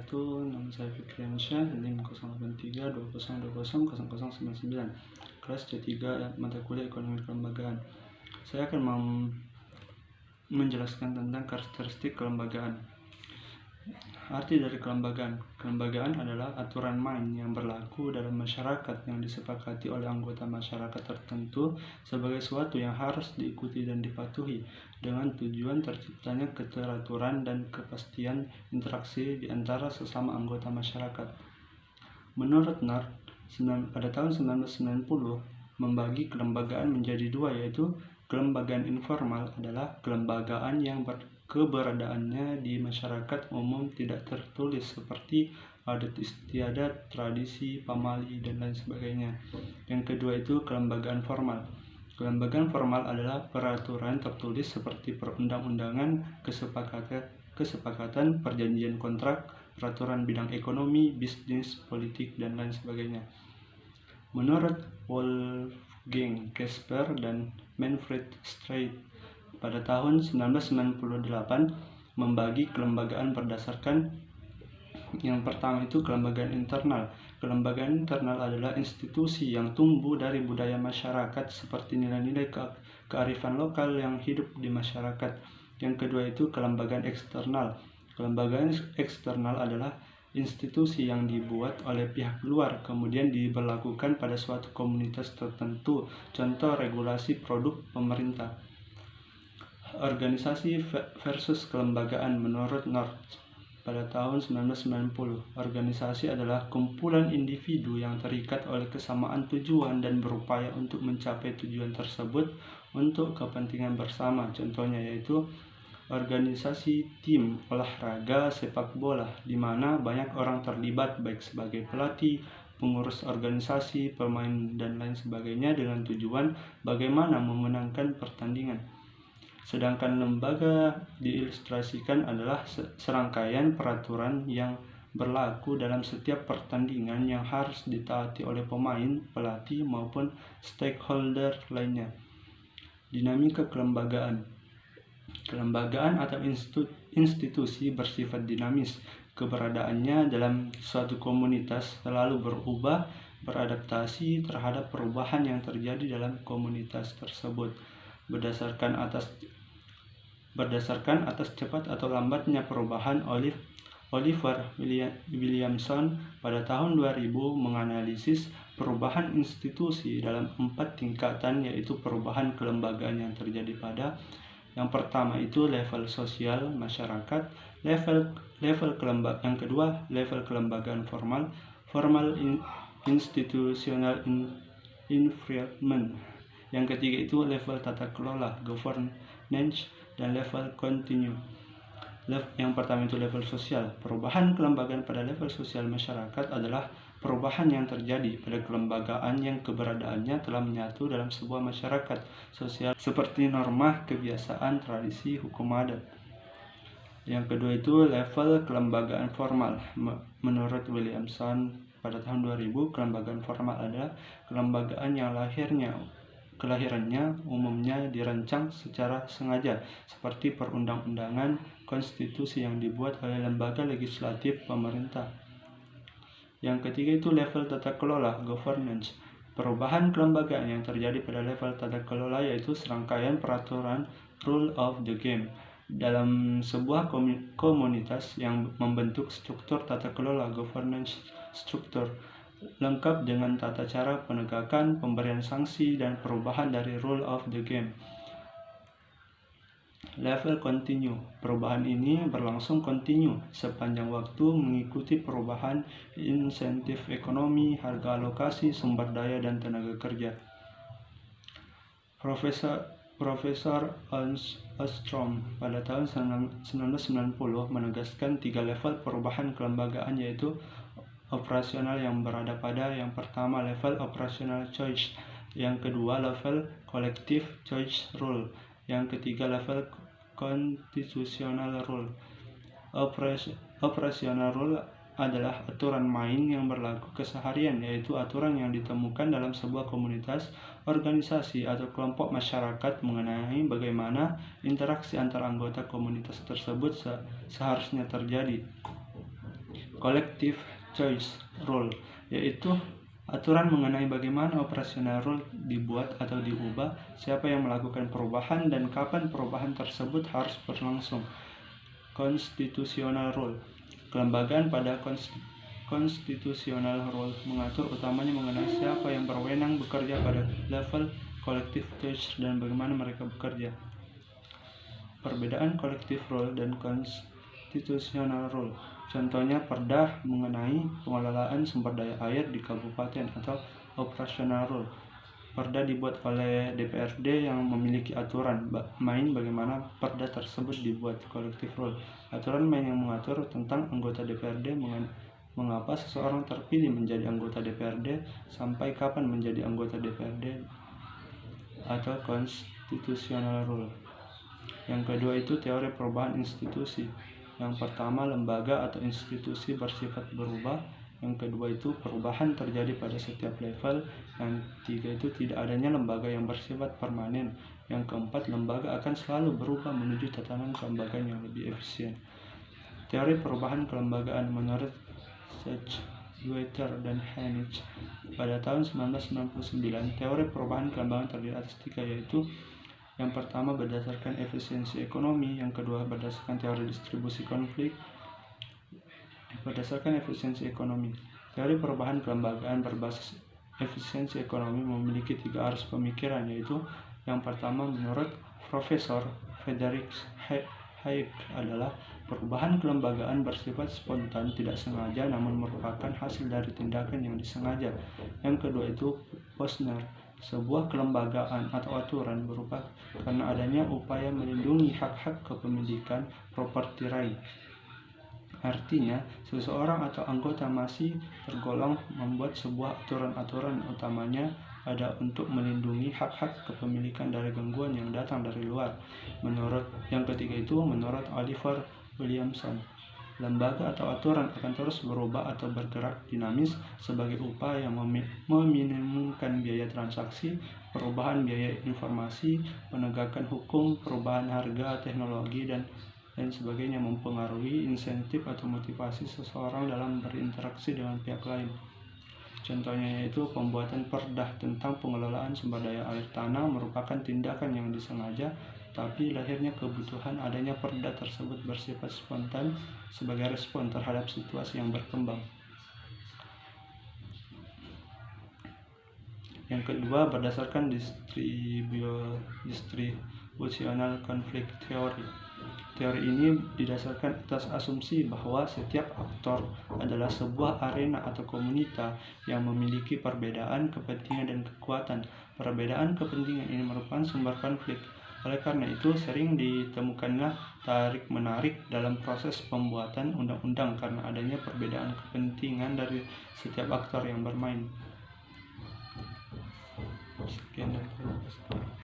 wabarakatuh. Nama saya Fikri Ansyah, NIM 0832020099, kelas C3 mata kuliah Ekonomi Kelembagaan. Saya akan menjelaskan tentang karakteristik kelembagaan. Arti dari kelembagaan. Kelembagaan adalah aturan main yang berlaku dalam masyarakat yang disepakati oleh anggota masyarakat tertentu sebagai suatu yang harus diikuti dan dipatuhi dengan tujuan terciptanya keteraturan dan kepastian interaksi di antara sesama anggota masyarakat. Menurut Nord, pada tahun 1990 membagi kelembagaan menjadi dua, yaitu kelembagaan informal adalah kelembagaan yang keberadaannya di masyarakat umum tidak tertulis seperti adat istiadat, tradisi, pamali, dan lain sebagainya. Yang kedua itu kelembagaan formal. Kelembagaan formal adalah peraturan tertulis seperti perundang-undangan, kesepakatan, perjanjian kontrak, peraturan bidang ekonomi, bisnis, politik, dan lain sebagainya. Menurut Wolfgang Casper dan Manfred Streit, pada tahun 1998 membagi kelembagaan berdasarkan yang pertama itu kelembagaan internal. Kelembagaan internal adalah institusi yang tumbuh dari budaya masyarakat seperti nilai-nilai kearifan lokal yang hidup di masyarakat. Yang kedua itu kelembagaan eksternal. Kelembagaan eksternal adalah institusi yang dibuat oleh pihak luar kemudian diberlakukan pada suatu komunitas tertentu. Contoh regulasi produk pemerintah. Organisasi versus kelembagaan. Menurut Nord, pada tahun 1990, organisasi adalah kumpulan individu yang terikat oleh kesamaan tujuan dan berupaya untuk mencapai tujuan tersebut untuk kepentingan bersama. Contohnya yaitu organisasi tim olahraga sepak bola, di mana banyak orang terlibat baik sebagai pelatih, pengurus organisasi, pemain, dan lain sebagainya dengan tujuan bagaimana memenangkan pertandingan. Sedangkan lembaga diilustrasikan adalah serangkaian peraturan yang berlaku dalam setiap pertandingan yang harus ditaati oleh pemain, pelatih, maupun stakeholder lainnya. Dinamika kelembagaan. Kelembagaan atau institusi bersifat dinamis. Keberadaannya dalam suatu komunitas selalu berubah, beradaptasi terhadap perubahan yang terjadi dalam komunitas tersebut. Berdasarkan atas cepat atau lambatnya perubahan, Oliver Williamson pada tahun 2000 menganalisis perubahan institusi dalam 4 tingkatan, yaitu perubahan kelembagaan yang terjadi pada yang pertama itu level sosial masyarakat, yang kedua level kelembagaan formal institutional environment. Yang ketiga itu level tata kelola governance, dan level continue. Yang pertama itu level sosial. Perubahan kelembagaan pada level sosial masyarakat adalah perubahan yang terjadi pada kelembagaan yang keberadaannya telah menyatu dalam sebuah masyarakat sosial seperti norma, kebiasaan, tradisi, hukum adat. Yang kedua itu level kelembagaan formal. Menurut Williamson pada tahun 2000, kelembagaan formal adalah kelembagaan yang kelahirannya umumnya dirancang secara sengaja seperti perundang-undangan, konstitusi yang dibuat oleh lembaga legislatif pemerintah. Yang ketiga itu level tata kelola governance. Perubahan kelembagaan yang terjadi pada level tata kelola yaitu serangkaian peraturan rule of the game dalam sebuah komunitas yang membentuk struktur tata kelola governance struktur lengkap dengan tata cara penegakan, pemberian sanksi, dan perubahan dari rule of the game. Level continue. Perubahan ini berlangsung kontinu sepanjang waktu mengikuti perubahan insentif ekonomi, harga alokasi, sumber daya, dan tenaga kerja. Profesor Ostrom pada tahun 1990 menegaskan 3 level perubahan kelembagaan, yaitu operasional yang berada pada yang pertama level operational choice, yang kedua level collective choice rule, yang ketiga level constitutional rule. Operational rule adalah aturan main yang berlaku keseharian, yaitu aturan yang ditemukan dalam sebuah komunitas, organisasi, atau kelompok masyarakat mengenai bagaimana interaksi antar anggota komunitas tersebut seharusnya terjadi. collective choice rule, yaitu aturan mengenai bagaimana operasional rule dibuat atau diubah, siapa yang melakukan perubahan, dan kapan perubahan tersebut harus berlangsung. Constitutional rule. Kelembagaan pada constitutional rule mengatur utamanya mengenai siapa yang berwenang bekerja pada level collective choice dan bagaimana mereka bekerja. Perbedaan collective rule dan constitutional rule. Contohnya perda mengenai pengelolaan sumber daya air di kabupaten atau operational rule. Perda dibuat oleh DPRD yang memiliki aturan main bagaimana perda tersebut dibuat. Collective rule. Aturan main yang mengatur tentang anggota DPRD, mengapa seseorang terpilih menjadi anggota DPRD, sampai kapan menjadi anggota DPRD, atau constitutional rule. Yang kedua itu teori perubahan institusi. Yang pertama, lembaga atau institusi bersifat berubah. Yang kedua itu perubahan terjadi pada setiap level. Yang ketiga itu tidak adanya lembaga yang bersifat permanen. Yang keempat, lembaga akan selalu berubah menuju tatanan kelembagaan yang lebih efisien. Teori perubahan kelembagaan menurut Sedgwick dan Heinisch pada tahun 1999, teori perubahan kelembagaan terdiri atas tiga, yaitu yang pertama berdasarkan efisiensi ekonomi, yang kedua berdasarkan teori distribusi konflik. Berdasarkan efisiensi ekonomi, teori perubahan kelembagaan berbasis efisiensi ekonomi memiliki tiga arus pemikiran, yaitu yang pertama menurut Profesor Friedrich Hayek adalah perubahan kelembagaan bersifat spontan, tidak sengaja, namun merupakan hasil dari tindakan yang disengaja. Yang kedua itu Posner, sebuah kelembagaan atau aturan berupa karena adanya upaya melindungi hak-hak kepemilikan properti right. Artinya, seseorang atau anggota masih tergolong membuat sebuah aturan-aturan utamanya ada untuk melindungi hak-hak kepemilikan dari gangguan yang datang dari luar. Menurut yang ketiga itu menurut Oliver Williamson, lembaga atau aturan akan terus berubah atau bergerak dinamis sebagai upaya meminimumkan biaya transaksi, perubahan biaya informasi, penegakan hukum, perubahan harga, teknologi, dan sebagainya mempengaruhi insentif atau motivasi seseorang dalam berinteraksi dengan pihak lain. Contohnya yaitu pembuatan perda tentang pengelolaan sumber daya air tanah merupakan tindakan yang disengaja, tapi lahirnya kebutuhan adanya perda tersebut bersifat spontan sebagai respon terhadap situasi yang berkembang. Yang kedua berdasarkan distributional conflict theory. Teori ini didasarkan atas asumsi bahwa setiap aktor adalah sebuah arena atau komunitas yang memiliki perbedaan kepentingan dan kekuatan. Perbedaan kepentingan ini merupakan sumber konflik. Oleh karena itu, sering ditemukanlah tarik-menarik dalam proses pembuatan undang-undang karena adanya perbedaan kepentingan dari setiap aktor yang bermain. Sekian dan terima kasih.